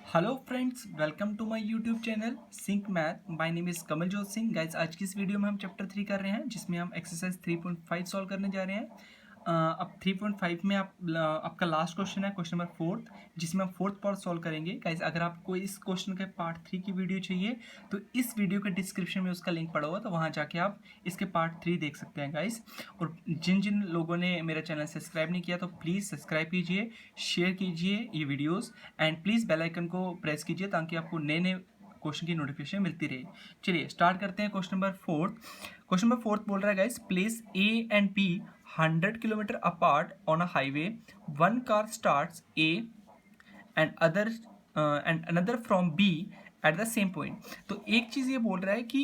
Hello friends, welcome to my YouTube channel sync math. My name is Kamaljot Singh. Guys, आज की इस video में हम चैप्टर 3 कर रहे हैं, जिसमें हम एक्सरसाइज 3.5 सॉल्व करने जा रहे हैं। अब 3.5 में आपका लास्ट क्वेश्चन है, क्वेश्चन नंबर 4, जिसमें हम फोर्थ पार्ट सॉल्व करेंगे। गाइस, अगर आपको इस क्वेश्चन के पार्ट 3 की वीडियो चाहिए तो इस वीडियो के डिस्क्रिप्शन में उसका लिंक पड़ा हुआ, तो वहाँ जाके आप इसके पार्ट 3 देख सकते हैं गाइस। और जिन जिन लोगों ने मेरा चैनल सब्सक्राइब नहीं किया तो प्लीज़ सब्सक्राइब कीजिए, शेयर कीजिए ये videos, and please bell icon को प्रेस कीजिए ताकि आपको नए नए क्वेश्चन की नोटिफिकेशन मिलती रहे। चलिए स्टार्ट करते हैं। Question number 4। क्वेश्चन नंबर 4 बोल रहा है guys, place A and B 100 kilometre apart on a highway. One car starts A and another from B at the same point. तो एक चीज़ ये बोल रहा है कि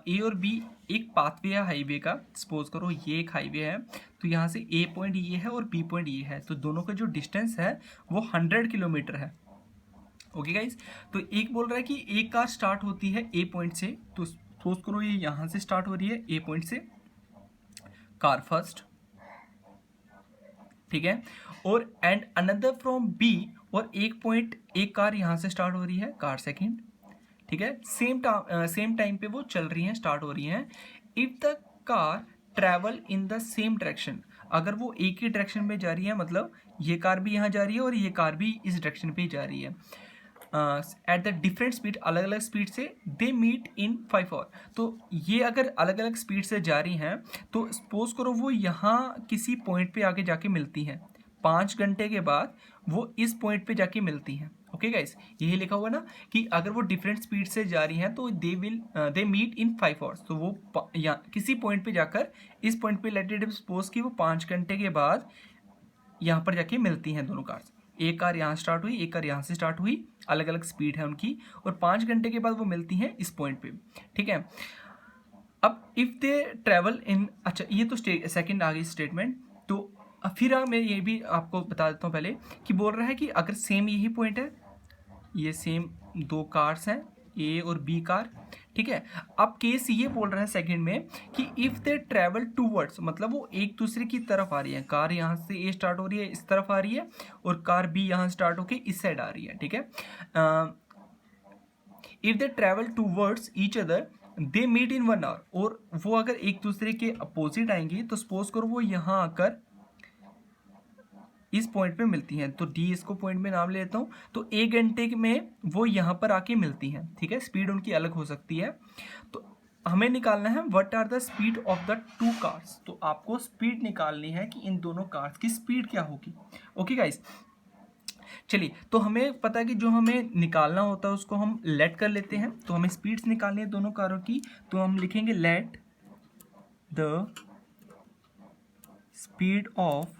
ए और बी एक पाथवे है हाईवे का। सपोज करो ये एक हाईवे है, तो यहाँ से ए पॉइंट ये है और बी पॉइंट ये है, तो दोनों का जो डिस्टेंस है वो 100 किलोमीटर है। ओके गाइज, तो एक बोल रहा है कि एक कार स्टार्ट होती है ए पॉइंट से, तो सपोज करो ये यहाँ से स्टार्ट हो रही है ए पॉइंट से, कार फर्स्ट, ठीक है, और एंड अनदर फ्रॉम बी, और एक कार यहाँ से स्टार्ट हो रही है, कार सेकंड, ठीक है, सेम टाइम पे वो चल रही हैं, स्टार्ट हो रही हैं। If the car travel in the same direction, अगर वो एक ही डायरेक्शन में जा रही है, मतलब ये कार भी यहाँ जा रही है और ये कार भी इस डायरेक्शन पे ही जा रही है, एट द डिफरेंट स्पीड, अलग अलग स्पीड से, दे मीट इन 5 आवर। तो ये अगर अलग अलग स्पीड से जा रही हैं तो सपोज करो वो यहाँ किसी पॉइंट पे आके जाके मिलती हैं, 5 घंटे के बाद वो इस पॉइंट पे जाके मिलती हैं। ओके गाइस, यही लिखा हुआ ना कि अगर वो डिफरेंट स्पीड से जा रही हैं तो दे मीट इन 5 आवर्स। तो वो यहाँ किसी पॉइंट पे जाकर, इस पॉइंट पे लेट इट सपोज कि वो 5 घंटे के बाद यहाँ पर जाके मिलती हैं दोनों कार्स। एक कार यहाँ स्टार्ट हुई, एक कार यहाँ से स्टार्ट हुई, अलग अलग स्पीड है उनकी, और 5 घंटे के बाद वो मिलती हैं इस पॉइंट पे, ठीक है। अब इफ दे ट्रेवल इन, अच्छा ये तो सेकंड आ गई स्टेटमेंट। तो फिर मैं ये भी आपको बता देता हूँ पहले कि बोल रहा है कि अगर सेम यही पॉइंट है, ये सेम दो कार्स हैं, ए और बी कार, ठीक है। अब केस ये बोल रहा है सेकंड में कि इफ दे ट्रेवल टूवर्ड्स, मतलब वो एक दूसरे की तरफ आ रही है, कार यहाँ से ए स्टार्ट हो रही है, इस तरफ आ रही है, और कार बी यहाँ स्टार्ट होके इस साइड आ रही है, ठीक है। If they travel towards each other they meet in 1 hour, और वो अगर एक दूसरे के अपोजिट आएंगी तो सपोज करो वो यहाँ आकर इस पॉइंट पे मिलती हैं, तो डी इसको पॉइंट में नाम ले लेता हूँ। तो 1 घंटे में वो यहाँ पर आके मिलती हैं, ठीक है। स्पीड उनकी अलग हो सकती है, तो हमें निकालना है what are the speed of the two cars. तो आपको स्पीड निकालनी है कि इन दोनों कार्स की स्पीड क्या होगी। ओके गाइस, चलिए, तो हमें पता है कि जो हमें निकालना होता है उसको हम लेट कर लेते हैं। तो हमें स्पीड्स निकालनी है दोनों कारों की, तो हम लिखेंगे let the speed of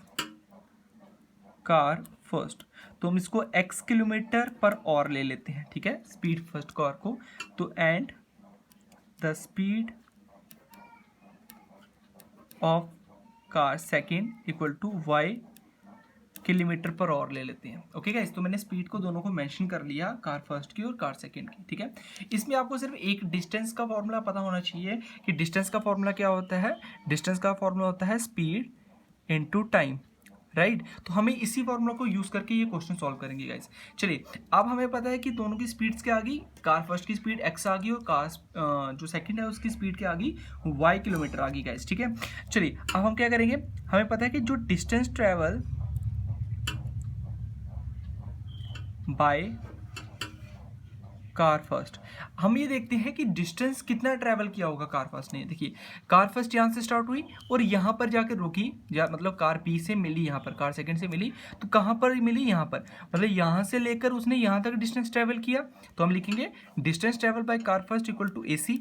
car first. तो हम इसको x किलोमीटर पर आवर ले लेते हैं, ठीक है, स्पीड फर्स्ट कार को। तो and the speed of car second equal to y kilometre per hour ले लेते हैं। ओके गाइस, तो मैंने स्पीड को दोनों को मेंशन कर लिया, कार फर्स्ट की और कार सेकंड की, ठीक है। इसमें आपको सिर्फ एक डिस्टेंस का फॉर्मूला पता होना चाहिए कि डिस्टेंस का फॉर्मूला क्या होता है। डिस्टेंस का फॉर्मूला होता है स्पीड इनटू टाइम, राइट। तो हमें इसी फॉर्मूला को यूज करके ये क्वेश्चन सॉल्व करेंगे गाइस। चलिए, अब हमें पता है कि दोनों की स्पीड्स क्या आ गई, कार फर्स्ट की स्पीड x आ गई और कार जो सेकंड है उसकी स्पीड क्या आ गई, y किलोमीटर आ गई गाइस, ठीक है। चलिए, अब हम क्या करेंगे, हमें पता है कि जो distance travel by car first, हम ये देखते हैं कि डिस्टेंस कितना ट्रैवल किया होगा कार फर्स्ट ने। देखिए, कार फर्स्ट यहाँ से स्टार्ट हुई और यहाँ पर जाकर रुकी, मतलब कार बी से मिली, यहाँ पर कार सेकंड से मिली, तो कहाँ पर मिली, यहाँ पर, मतलब यहाँ से लेकर उसने यहाँ तक डिस्टेंस ट्रैवल किया। तो हम लिखेंगे distance travel by car first equal to AC।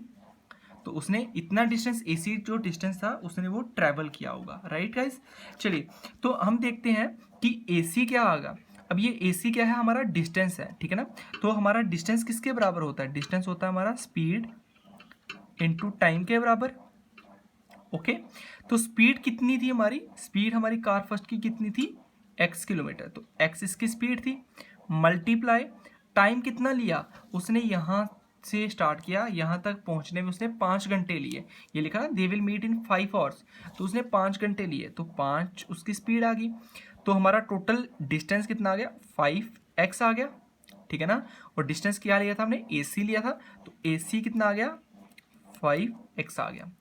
तो उसने इतना डिस्टेंस, AC जो डिस्टेंस था उसने वो ट्रैवल किया होगा, राइट गाइस। चलिए, तो हम देखते हैं कि AC क्या आएगा। अब ये AC क्या है, हमारा डिस्टेंस है, ठीक है ना। तो हमारा डिस्टेंस किसके बराबर होता है, डिस्टेंस होता है हमारा स्पीड इनटू टाइम के बराबर। ओके, तो स्पीड कितनी थी हमारी, स्पीड हमारी कार फर्स्ट की कितनी थी, x किलोमीटर, तो x इसकी स्पीड थी, मल्टीप्लाई टाइम कितना लिया उसने, यहाँ से स्टार्ट किया, यहाँ तक पहुँचने में उसने 5 घंटे लिए। ये लिखा ना they will meet in 5 hours, तो उसने 5 घंटे लिए, तो 5 उसकी स्पीड आ गई। तो हमारा टोटल डिस्टेंस कितना आ गया, 5x आ गया, ठीक है ना। और डिस्टेंस क्या लिया था हमने, AC लिया था, तो AC कितना आ गया 5x आ गया।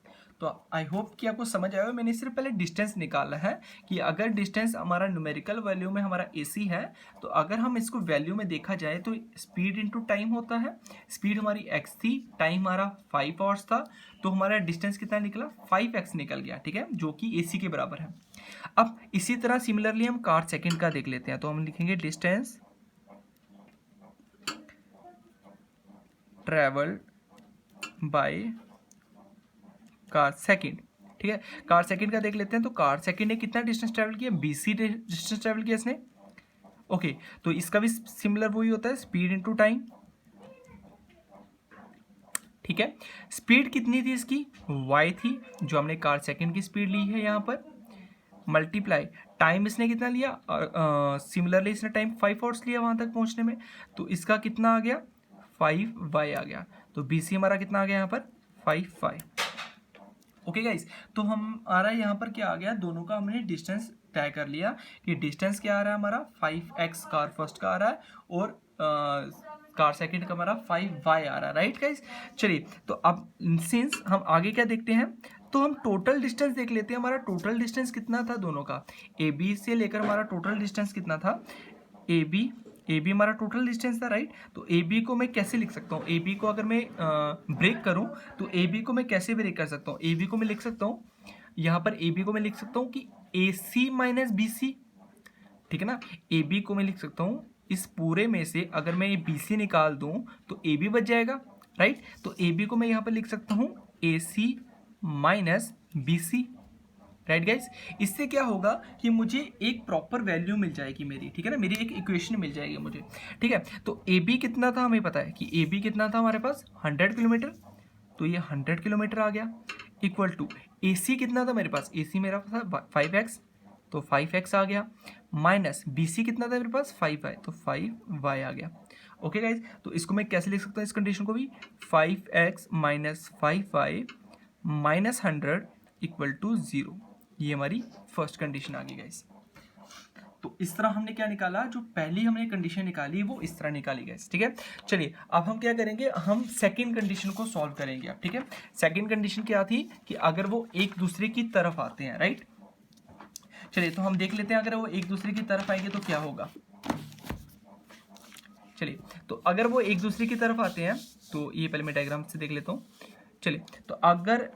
तो आई होप कि आपको समझ आया। मैंने सिर्फ पहले डिस्टेंस निकाला है कि अगर डिस्टेंस हमारा न्यूमेरिकल वैल्यू में हमारा AC है, तो अगर हम इसको वैल्यू में देखा जाए तो स्पीड इनटू टाइम होता है। स्पीड हमारी x थी, टाइम हमारा 5 आवर्स था, तो हमारा डिस्टेंस कितना निकला 5x निकल गया, ठीक है, जो कि AC के बराबर है। अब इसी तरह सिमिलरली हम कार सेकेंड का देख लेते हैं। तो हम लिखेंगे distance travel by car second, ठीक है। कार सेकेंड का देख लेते हैं। तो कार सेकेंड ने कितना डिस्टेंस ट्रैवल किया, BC डिस्टेंस ट्रैवल किया इसने। ओके, तो इसका भी सिमिलर वही होता है, स्पीड इनटू टाइम, ठीक है। स्पीड कितनी थी इसकी, y थी, जो हमने कार सेकेंड की स्पीड ली है यहाँ पर, मल्टीप्लाई टाइम इसने कितना लिया, सिमिलरली इसने टाइम 5 आवर्स लिया वहाँ तक पहुँचने में, तो इसका कितना आ गया 5y आ गया। तो BC हमारा कितना आ गया यहाँ पर 5y। ओके गाइस, तो हम आ रहा है यहाँ पर क्या आ गया, दोनों का हमने डिस्टेंस तय कर लिया कि डिस्टेंस क्या आ रहा है हमारा 5x कार फर्स्ट का आ रहा है, और कार सेकंड का हमारा 5y आ रहा है, राइट गाइस। चलिए, तो अब सिंस हम आगे क्या देखते हैं, तो हम टोटल डिस्टेंस देख लेते हैं। हमारा टोटल डिस्टेंस कितना था दोनों का, AB से लेकर हमारा टोटल डिस्टेंस कितना था, AB हमारा टोटल डिस्टेंस था, राइट। तो AB को मैं कैसे लिख सकता हूँ, AB को अगर मैं ब्रेक करूँ तो AB को मैं कैसे ब्रेक कर सकता हूँ, AB को मैं लिख सकता हूँ, यहाँ पर AB को मैं लिख सकता हूँ कि AC माइनस BC, ठीक है ना। AB को मैं लिख सकता हूँ, इस पूरे में से अगर मैं ये BC निकाल दूँ तो AB बच जाएगा, राइट। तो AB को मैं यहाँ पर लिख सकता हूँ AC minus BC, right guys. इससे क्या होगा कि मुझे एक प्रॉपर वैल्यू मिल जाएगी मेरी, ठीक है ना, मेरी एक इक्वेशन मिल जाएगी मुझे, ठीक है। तो AB कितना था हमें पता है कि AB कितना था हमारे पास 100 किलोमीटर, तो ये 100 किलोमीटर आ गया, इक्वल टू AC कितना था मेरे पास, AC मेरा था 5x, तो 5x आ गया, माइनस BC कितना था मेरे पास 5y, तो 5y आ गया। ओके गाइज, तो इसको मैं कैसे लिख सकता हूँ इस कंडीशन को भी, 5x minus 5y minus 100 equal to 0। ये हमारी फर्स्ट कंडीशन आ गई गाइस। तो इस तरह हमने क्या निकाला, जो पहली हमने कंडीशन निकाली वो इस तरह निकाली गई, ठीक है। चलिए अब हम क्या करेंगे, हम सेकंड कंडीशन को सॉल्व करेंगे अब, ठीक है। सेकंड कंडीशन क्या थी कि अगर वो एक दूसरे की तरफ आते हैं, राइट। चलिए तो हम देख लेते हैं, अगर वो एक दूसरे की तरफ आएंगे तो क्या होगा। चलिए, तो अगर वो एक दूसरे की तरफ आते हैं, तो ये पहले मैं डायग्राम से देख लेता हूँ। चलिए, तो अगर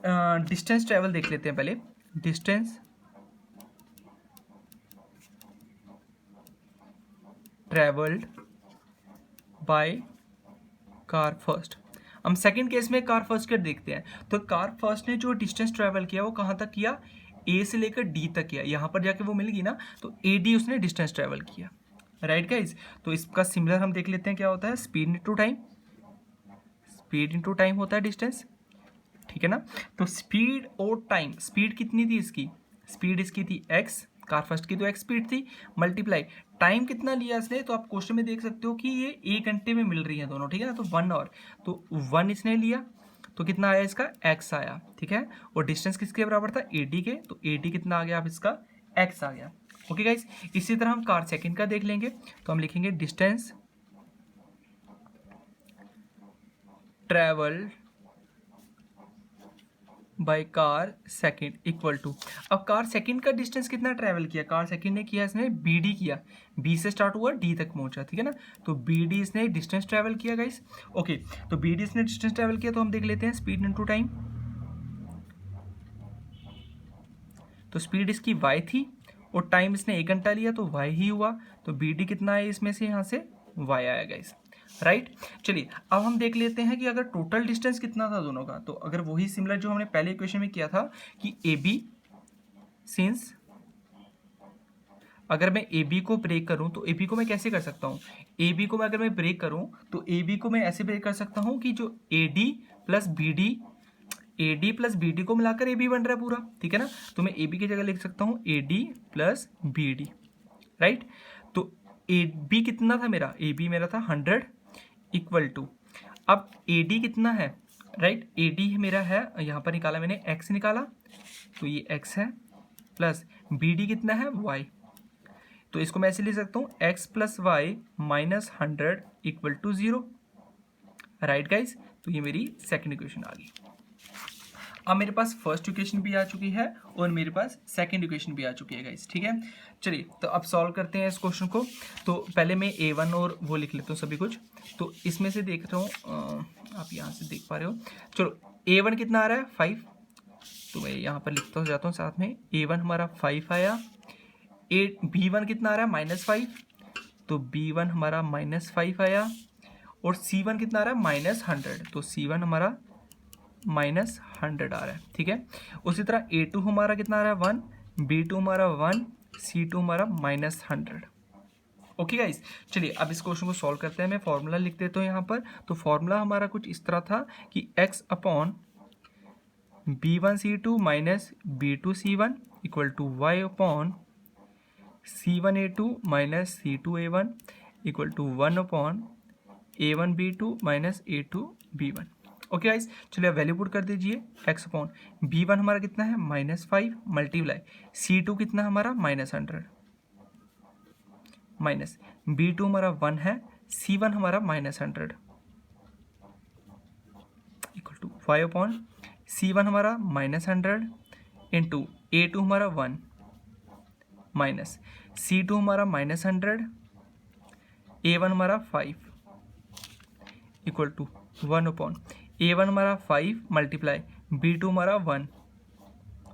डिस्टेंस ट्रेवल देख लेते हैं पहले, distance travelled by car first. हम सेकंड केस में कार फर्स्ट के देखते हैं। तो कार फर्स्ट ने जो डिस्टेंस ट्रेवल किया वो कहाँ तक किया, A से लेकर D तक किया, यहाँ पर जाके वो मिलेगी ना, तो AD उसने डिस्टेंस ट्रेवल किया, राइट गाइज। तो इसका सिमिलर हम देख लेते हैं क्या होता है, speed into time, speed into time होता है डिस्टेंस, ठीक है ना। तो स्पीड और टाइम, स्पीड कितनी थी इसकी, स्पीड इसकी थी x, कार फर्स्ट की तो x स्पीड थी, मल्टीप्लाई टाइम कितना लिया इसने, तो आप क्वेश्चन में देख सकते हो कि ये 1 घंटे में मिल रही है दोनों, ठीक है ना, तो 1 आवर, तो 1 इसने लिया, तो कितना आया इसका x आया, ठीक है। और डिस्टेंस किसके बराबर था, AD के, तो AD कितना आ गया, अब इसका x आ गया। ओके गाइज, इसी तरह हम कार सेकंड का देख लेंगे। तो हम लिखेंगे distance travel by car second equal to, अब कार सेकंड का डिस्टेंस कितना ट्रैवल किया, कार सेकंड ने किया इसने BD किया, B से स्टार्ट हुआ D तक पहुंचा, ठीक है ना। तो BD इसने डिस्टेंस ट्रैवल किया गाइस। ओके, तो BD इसने डिस्टेंस ट्रैवल किया, तो हम देख लेते हैं स्पीड इनटू टाइम। तो स्पीड इसकी y थी और टाइम इसने 1 घंटा लिया, तो y ही हुआ, तो BD कितना है इसमें से, यहाँ से y आया गाइस, राइट। चलिए अब हम देख लेते हैं कि अगर टोटल डिस्टेंस कितना था दोनों का, तो अगर वही सिमिलर जो हमने पहले इक्वेशन में किया था कि AB, सिंस अगर मैं AB को ब्रेक करूं तो AB को मैं कैसे कर सकता हूं, AB को मैं अगर मैं ब्रेक करूं तो AB को मैं ऐसे ब्रेक कर सकता हूं कि जो AD प्लस BD को मिलाकर AB बन रहा है पूरा, ठीक है ना। तो मैं AB की जगह लिख सकता हूं AD प्लस BD, राइट। तो AB कितना था मेरा, AB मेरा था 100 इक्वल टू, अब AD कितना है, राइट, AD मेरा है, यहाँ पर निकाला मैंने x निकाला, तो ये x है, प्लस BD कितना है y, तो इसको मैं ऐसे लिख सकता हूँ x plus y minus 100 equal to 0, right guys. तो ये मेरी सेकेंड इक्वेशन आ गई। अब मेरे पास फर्स्ट इक्वेशन भी आ चुकी है और मेरे पास सेकंड इक्वेशन भी आ चुकी है गाइस, ठीक है। चलिए तो अब सॉल्व करते हैं इस क्वेश्चन को। तो पहले मैं a1 और वो लिख लेता हूँ सभी कुछ। तो इसमें से देख रहा हूँ, आप यहाँ से देख पा रहे हो। चलो a1 कितना आ रहा है 5, तो मैं यहाँ पर लिखता हूँ जाता हूँ साथ में। a1 हमारा 5 आया। b1 कितना आ रहा है -5, तो b1 हमारा -5 आया। और c1 कितना आ रहा है -100, तो c1 हमारा -100 आ रहा है, ठीक है। उसी तरह a2 हमारा कितना आ रहा है 1, b2 हमारा 1, c2 हमारा -100। ओके गाइस, चलिए अब इस क्वेश्चन को सॉल्व करते हैं। मैं फॉर्मूला लिख देता हूँ यहाँ पर। तो फॉर्मूला हमारा कुछ इस तरह था कि x upon b1c2 minus b2c1 equal to y upon c1a2 minus c2a1 equal to 1 upon a1b2 minus a2b1। Okay guys, चलिए अब वैल्यू पुट कर दीजिए। x अपॉन b1 हमारा कितना है -5 मल्टीप्लाई c2 कितना हमारा -100 माइनस b2 हमारा 1 है, c1 हमारा -100 इक्वल टू 5 अपॉन c1 हमारा -100 इंटू a2 हमारा 1 माइनस c2 हमारा -100, a1 हमारा 5 इक्वल टू 1 अपॉन a1 हमारा 5 मल्टीप्लाई b2 हमारा 1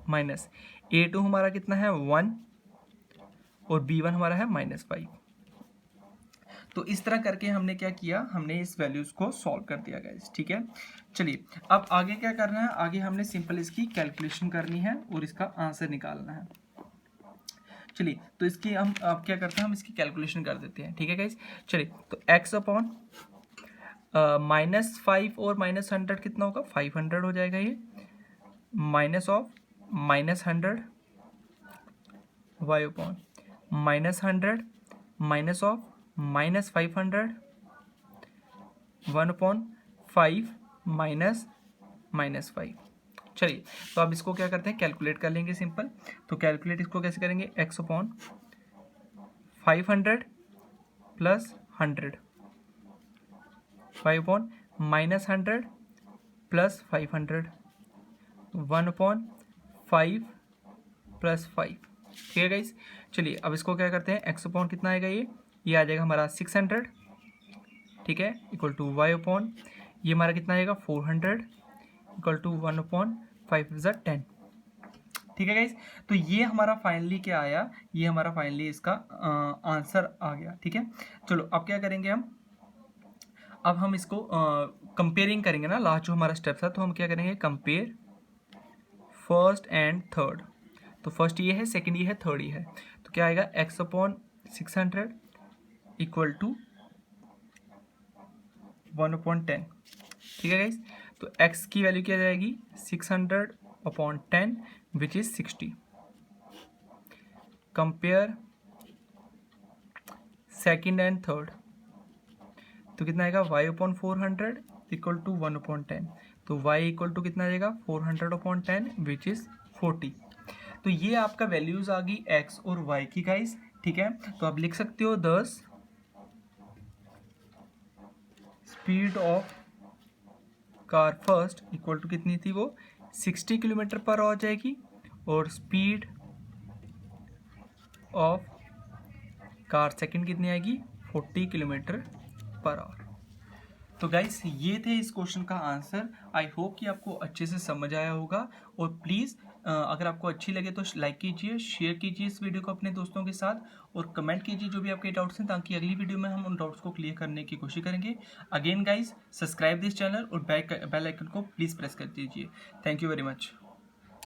माइनस a2 हमारा कितना है 1 और b1 हमारा है -5। तो इस तरह करके हमने क्या किया, हमने इस वैल्यूज को सॉल्व कर दिया गाइस, ठीक है। चलिए अब आगे क्या करना है, आगे हमने सिंपल इसकी कैलकुलेशन करनी है और इसका आंसर निकालना है। चलिए तो इसकी हम अब क्या करते हैं, हम इसकी कैलकुलेशन कर देते हैं, ठीक है गाइस। चलिए तो x अपॉन -5 और -100 कितना होगा 500 हो जाएगा ये, minus of -100 y upon -100 minus of -500 1 upon 5 minus -5। चलिए तो अब इसको क्या करते हैं, कैलकुलेट कर लेंगे सिंपल। तो कैलकुलेट इसको कैसे करेंगे, x upon 500 plus 100 5 upon -100 plus 500 1 upon 5 plus 5, ठीक है गाइस। चलिए अब इसको क्या करते हैं, x अपॉन कितना आएगा ये आ जाएगा हमारा 600, ठीक है, इक्वल टू y अपॉन ये हमारा कितना आएगा 400 इक्वल टू 1 अपॉन 5 इज 10, ठीक है गाइस। तो ये हमारा फाइनली क्या आया, ये हमारा फाइनली इसका आंसर आ गया, ठीक है। चलो अब क्या करेंगे अब हम इसको कंपेयरिंग करेंगे ना, लास्ट जो हमारा स्टेप था। तो हम क्या करेंगे, कंपेयर फर्स्ट एंड थर्ड। तो फर्स्ट ये है, सेकंड ये है, थर्ड ये है। तो क्या आएगा, x upon 600 equal to 1 upon 10, ठीक है गाइस। तो x की वैल्यू क्या जाएगी 600 upon 10 which is 60। Compare second and third, तो कितना आएगा y upon 400 equal to 1 upon 10। तो y इक्वल टू कितना आ जाएगा 400 अपॉन 10 विच इज 40। तो ये आपका वैल्यूज आ गई x और y की गाइस, ठीक है। तो आप लिख सकते हो 10 speed of car first equal to कितनी थी वो 60 किलोमीटर पर आ जाएगी, और स्पीड ऑफ कार सेकंड कितनी आएगी 40 किलोमीटर पर आवर। तो गाइस ये थे इस क्वेश्चन का आंसर। आई होप कि आपको अच्छे से समझ आया होगा। और प्लीज़ अगर आपको अच्छी लगे तो लाइक कीजिए, शेयर कीजिए इस वीडियो को अपने दोस्तों के साथ, और कमेंट कीजिए जो भी आपके डाउट्स हैं, ताकि अगली वीडियो में हम उन डाउट्स को क्लियर करने की कोशिश करेंगे। Again guys, subscribe this channel और बेल आइकन को प्लीज़ प्रेस कर दीजिए। Thank you very much.